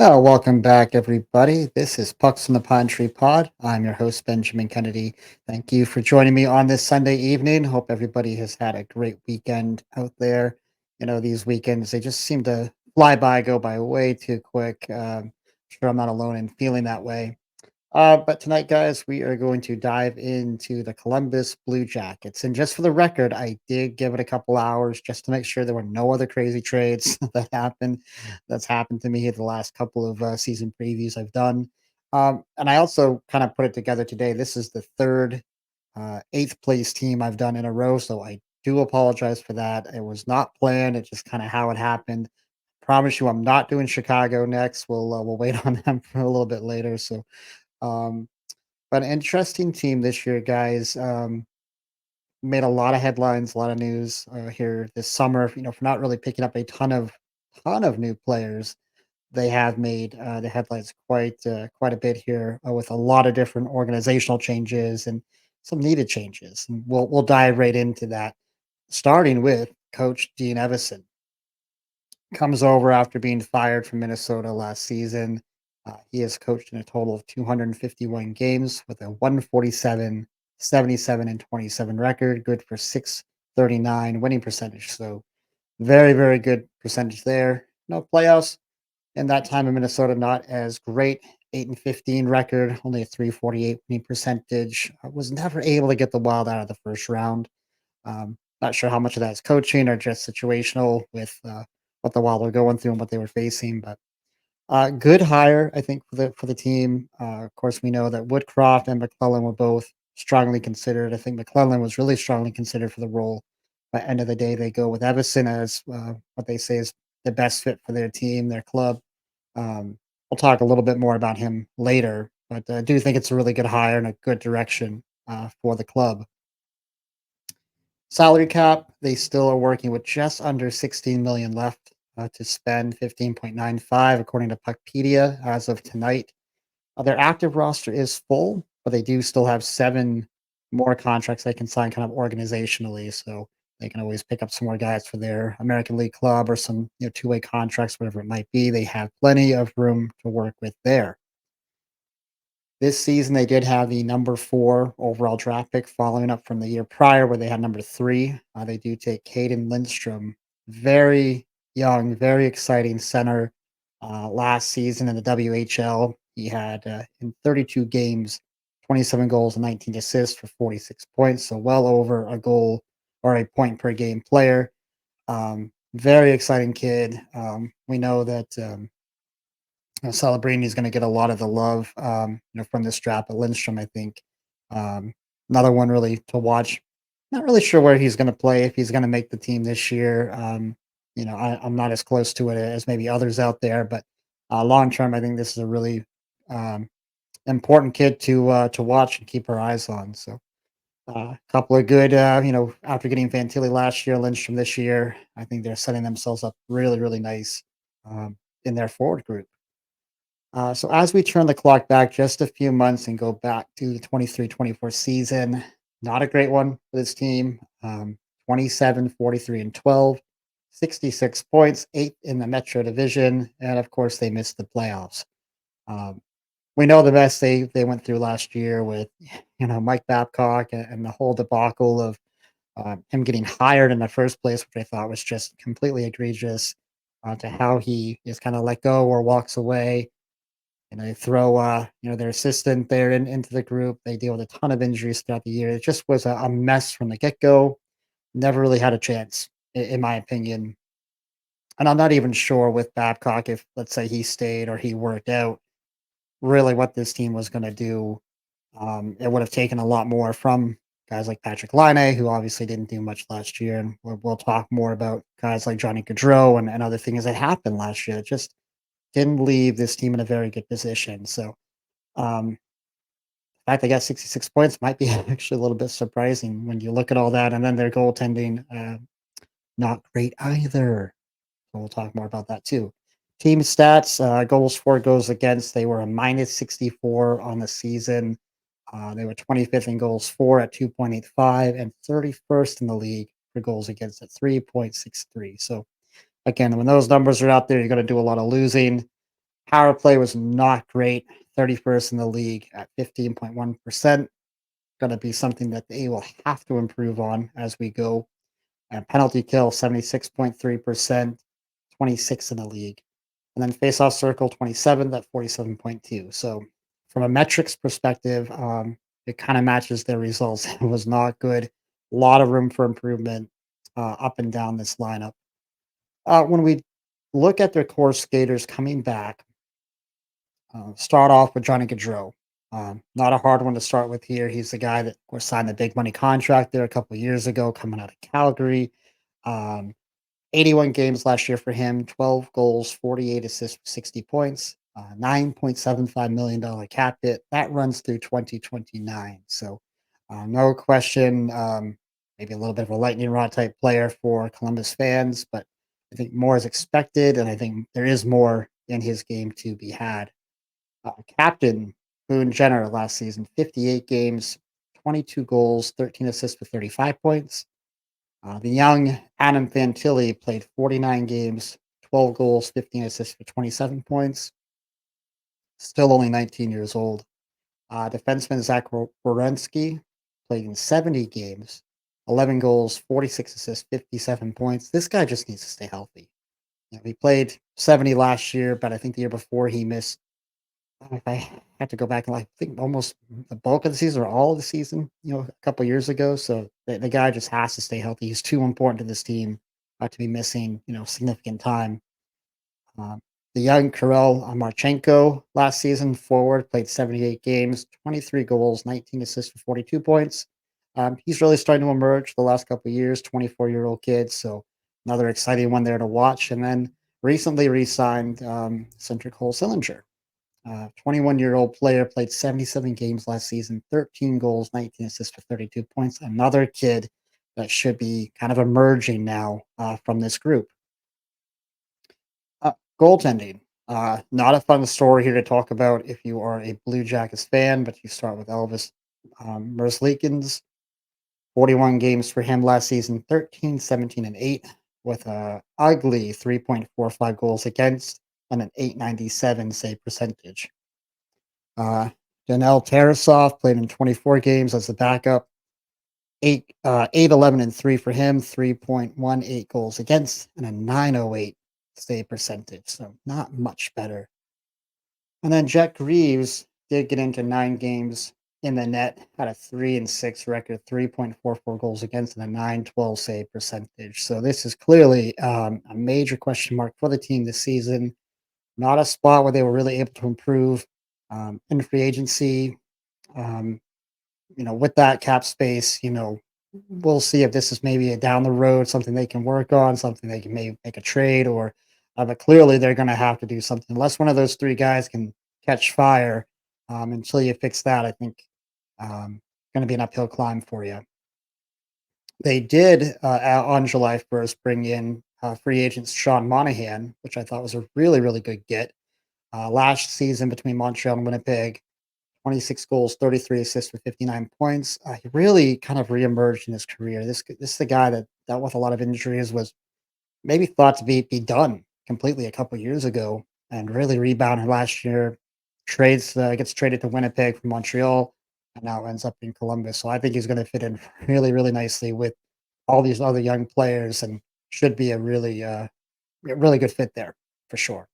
Welcome back, everybody. This is Pucks on the Pine Tree Pod. I'm your host, Benjamin Kennedy. Thank you for joining me on this Sunday evening. Hope everybody has had a great weekend out there. These weekends, they just seem to fly by, go by way too quick. Sure, I'm not alone in feeling that way. But tonight, guys, we are going to dive into the Columbus Blue Jackets. And just for the record, I did give it a couple hours just to make sure there were no other crazy trades that's happened to me in the last couple of season previews I've done. And I also kind of put it together today. This is the third eighth place team I've done in a row. So I do apologize for that. It was not planned. It's just kind of how it happened. Promise you, I'm not doing Chicago next. We'll wait on them for a little bit later. Um, but an interesting team this year, guys. Made a lot of headlines, a lot of news here this summer. For not really picking up a ton of new players. They have made the headlines quite a bit here with a lot of different organizational changes and some needed changes. And we'll dive right into that, starting with Coach Dean Evison comes over after being fired from Minnesota last season. He has coached in a total of 251 games with a 147, 77, and 27 record, good for 639 winning percentage. So very, very good percentage there. No playoffs in that time in Minnesota, not as great. 8-15 record, only a 348 winning percentage. Was never able to get the Wild out of the first round. Not sure how much of that is coaching or just situational with what the Wild were going through and what they were facing, but good hire, I think, for the team. Of course, we know that Woodcroft and McClellan were both strongly considered. I think McClellan was really strongly considered for the role. By end of the day, they go with Everson as what they say is the best fit for their team, their club. We'll talk a little bit more about him later, but I do think it's a really good hire and a good direction for the club. Salary cap, they still are working with just under 16 million left to spend, 15.95 according to Puckpedia as of tonight. Their active roster is full, but they do still have seven more contracts they can sign kind of organizationally. So they can always pick up some more guys for their American League club or some two-way contracts, whatever it might be. They have plenty of room to work with there. This season, they did have the number 4 overall draft pick following up from the year prior where they had number 3. They do take Caden Lindstrom, very young, very exciting center. Last season in the WHL, he had in 32 games, 27 goals and 19 assists for 46 points, so well over a goal or a point per game player. Very exciting kid. We know that Celebrini is going to get a lot of the love, from this draft. But Lindstrom, I think, another one really to watch. Not really sure where he's going to play if he's going to make the team this year. I'm not as close to it as maybe others out there, but long term, I think this is a really um, important kid to watch and keep our eyes on. So. A couple of good, after getting Fantilli last year, Lindstrom this year, I think they're setting themselves up really, really nice in their forward group. So as we turn the clock back just a few months and go back to the 23-24 season, not a great one for this team. 27, 43, and 12, 66 points, 8 in the Metro Division, and of course they missed the playoffs. Um, we know the mess they went through last year with Mike Babcock and the whole debacle of him getting hired in the first place, which I thought was just completely egregious. To how he is kind of let go or walks away and they throw their assistant there into the group. They deal with a ton of injuries throughout the year. It just was a mess from the get-go. Never really had a chance, in my opinion. And I'm not even sure with Babcock if, let's say, he stayed or he worked out, really what this team was going to do. It would have taken a lot more from guys like Patrick Laine, who obviously didn't do much last year. And we'll talk more about guys like Johnny Gaudreau and other things that happened last year. It just didn't leave this team in a very good position. So um, the fact they got 66 points might be actually a little bit surprising when you look at all that. And then their goaltending, not great either. So we'll talk more about that too. Team stats, goals for, goals against. They were a minus 64 on the season. They were 25th in goals for at 2.85 and 31st in the league for goals against at 3.63. So again, when those numbers are out there, you're going to do a lot of losing. Power play was not great, 31st in the league at 15.1%. Going to be something that they will have to improve on as we go. And penalty kill, 76.3%, 26 in the league. And then face-off circle, 27 at 47.2. So from a metrics perspective, it kind of matches their results. It was not good. A lot of room for improvement up and down this lineup. When we look at their core skaters coming back, start off with Johnny Gaudreau. Not a hard one to start with here. He's the guy that, of course, signed the big money contract there a couple of years ago, coming out of Calgary. Um, 81 games last year for him, 12 goals, 48 assists, 60 points, $9.75 million cap hit. That runs through 2029. So, no question, maybe a little bit of a lightning rod type player for Columbus fans, but I think more is expected, and I think there is more in his game to be had. Captain Boone Jenner last season, 58 games, 22 goals, 13 assists for 35 points. The young Adam Fantilli played 49 games, 12 goals, 15 assists for 27 points. Still only 19 years old. Defenseman Zach Werenski played in 70 games, 11 goals, 46 assists, 57 points. This guy just needs to stay healthy. He played 70 last year, but I think the year before he missed. If I had to go back and like think almost the bulk of the season or all of the season, a couple years ago. So the guy just has to stay healthy. He's too important to this team to be missing, significant time. Um, the young Kirill Marchenko last season forward played 78 games, 23 goals, 19 assists for 42 points. He's really starting to emerge the last couple of years, 24-year-old kid. So another exciting one there to watch. And then recently re-signed Cedric Cole Sillinger. 21-year-old player played 77 games last season, 13 goals, 19 assists for 32 points. Another kid that should be kind of emerging now from this group. Uh, Goaltending. Not a fun story here to talk about if you are a Blue Jackets fan, but you start with Elvis Merzlikins. 41 games for him last season, 13, 17, and 8, with a ugly 3.45 goals against and an 897 save percentage. Uh, Danel Tarasov played in 24 games as the backup. 8, 11, and 3 for him, 3.18 goals against, and a 908 save percentage. So not much better. And then Jack Reeves did get into 9 games in the net, had a 3-6 record, 3.44 goals against, and a 912 save percentage. So this is clearly a major question mark for the team this season. Not a spot where they were really able to improve in free agency. Um, with that cap space, we'll see if this is maybe a down the road something they can work on, something they can maybe make a trade, or but clearly they're going to have to do something unless one of those three guys can catch fire. Until you fix that, I think going to be an uphill climb for you. They did on July 1st bring in free agent Sean Monahan, which I thought was a really really good get. Last season between Montreal and Winnipeg, 26 goals, 33 assists for 59 points. He really kind of reemerged in his career. This is the guy that dealt with a lot of injuries, was maybe thought to be done completely a couple years ago, and really rebounded last year. Trades Gets traded to Winnipeg from Montreal, and now ends up in Columbus. So I think he's going to fit in really really nicely with all these other young players, and should be a really good fit there for sure.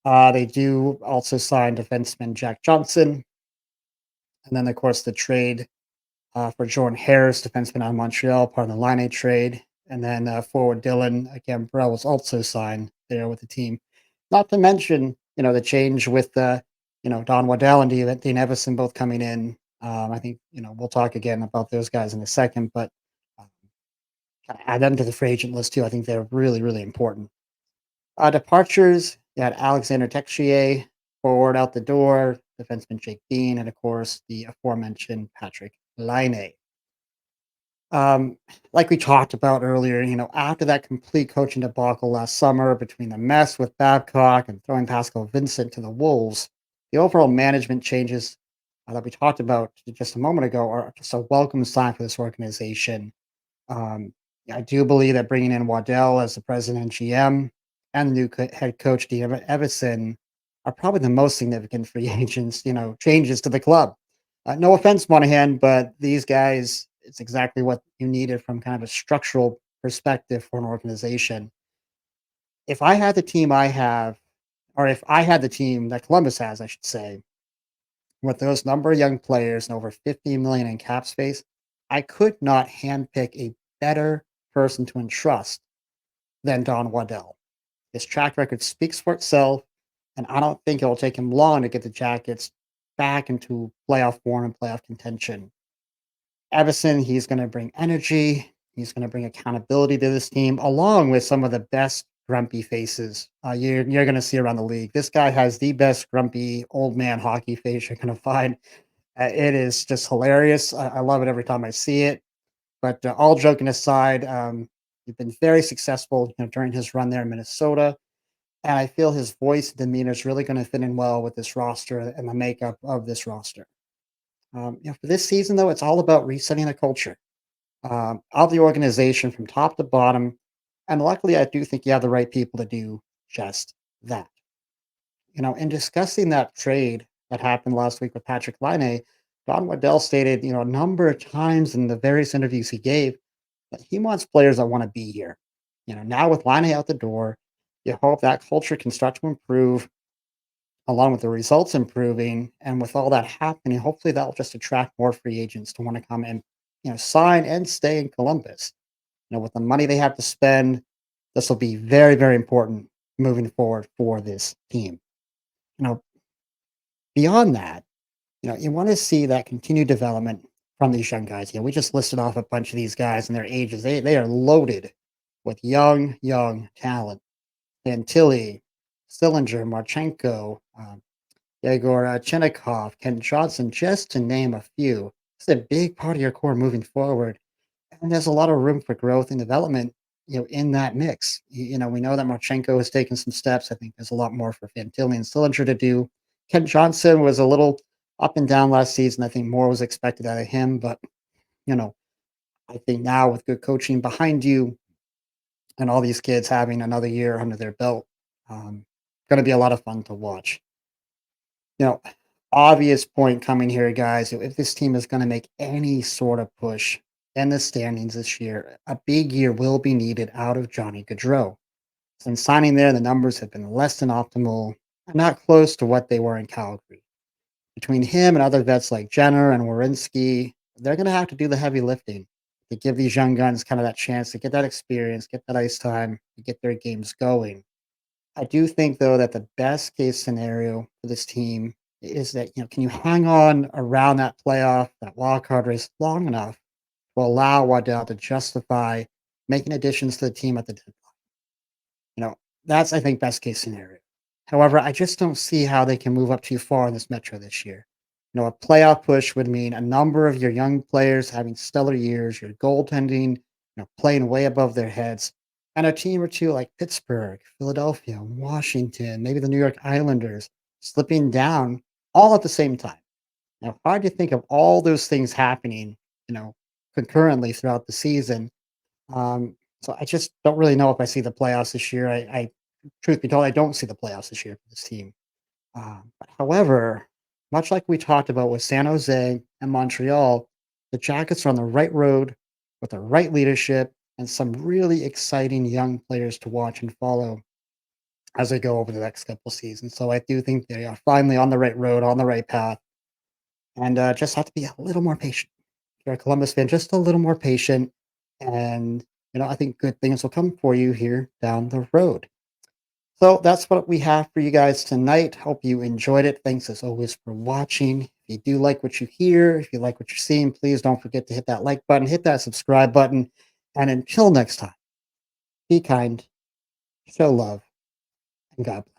They do also sign defenseman Jack Johnson, and then, of course, the trade for Jordan Harris, defenseman out of Montreal, part of the Laine trade. And then forward Dylan Gambrell was also signed there with the team. Not to mention, the change with Don Waddell and Dean Evison both coming in. I think we'll talk again about those guys in a second, but um, add them to the free agent list too. I think they're really really important. Departures, you had Alexander Texier, forward out the door, defenseman Jake Dean, and of course the aforementioned Patrick Laine. Like we talked about earlier, after that complete coaching debacle last summer between the mess with Babcock and throwing Pascal Vincent to the Wolves, the overall management changes that we talked about just a moment ago are just a welcome sign for this organization. um, I do believe that bringing in Waddell as the president and GM and the new head coach, Dean Evison, are probably the most significant free agents, changes to the club. No offense, Monahan, but these guys, it's exactly what you needed from kind of a structural perspective for an organization. If I had the team I have, or if I had the team that Columbus has, I should say, with those number of young players and over 50 million in cap space, I could not handpick a better person to entrust than Don Waddell. His track record speaks for itself, and I don't think it'll take him long to get the Jackets back into playoff form and playoff contention. Everson, he's going to bring energy. He's going to bring accountability to this team, along with some of the best grumpy faces you're going to see around the league. This guy has the best grumpy old man hockey face you're going to find. It is just hilarious. I love it every time I see it. But all joking aside, he's been very successful during his run there in Minnesota. And I feel his voice and demeanor is really going to fit in well with this roster and the makeup of this roster. For this season, though, it's all about resetting the culture of the organization from top to bottom. And luckily, I do think you have the right people to do just that. In discussing that trade that happened last week with Patrick Laine, Don Waddell stated, a number of times in the various interviews he gave that he wants players that want to be here. Now with Laine out the door, you hope that culture can start to improve along with the results improving, and with all that happening, hopefully that'll just attract more free agents to want to come and sign and stay in Columbus. With the money they have to spend, this will be very, very important moving forward for this team. You know, Beyond that, you want to see that continued development from these young guys. We just listed off a bunch of these guys and their ages. They are loaded with young talent. Fantilli, Sillinger, Marchenko, Yegor Chinnikov, Ken Johnson, just to name a few. It's a big part of your core moving forward. And there's a lot of room for growth and development, in that mix. We know that Marchenko has taken some steps. I think there's a lot more for Fantilli and Sillinger to do. Ken Johnson was a little up and down last season. I think more was expected out of him. But, you know, I think now with good coaching behind you and all these kids having another year under their belt, going to be a lot of fun to watch. You know, Obvious point coming here, guys. If this team is going to make any sort of push in the standings this year, a big year will be needed out of Johnny Gaudreau. Since signing there, the numbers have been less than optimal and not close to what they were in Calgary. Between him and other vets like Jenner and Warinsky, they're going to have to do the heavy lifting to give these young guns kind of that chance to get that experience, get that ice time, to get their games going. I do think though that the best case scenario for this team is that can you hang on around that playoff, that wild card race long enough to allow Waddell to justify making additions to the team at the deadline. You know, that's I think best case scenario. However, I just don't see how they can move up too far in this metro this year. A playoff push would mean a number of your young players having stellar years, your goaltending, playing way above their heads, and a team or two like Pittsburgh, Philadelphia, Washington, maybe the New York Islanders slipping down all at the same time. Now, hard to think of all those things happening, you know, concurrently throughout the season. So I just don't really know if I see the playoffs this year. Truth be told, I don't see the playoffs this year for this team. But however, much like we talked about with San Jose and Montreal, the Jackets are on the right road with the right leadership and some really exciting young players to watch and follow as they go over the next couple seasons. So I do think they are finally on the right road, on the right path, and just have to be a little more patient. If you're a Columbus fan, just a little more patient, and I think good things will come for you here down the road. So that's what we have for you guys tonight. Hope you enjoyed it. Thanks as always for watching. If you do like what you hear, if you like what you're seeing, please don't forget to hit that like button, hit that subscribe button. And until next time, be kind, show love, and God bless.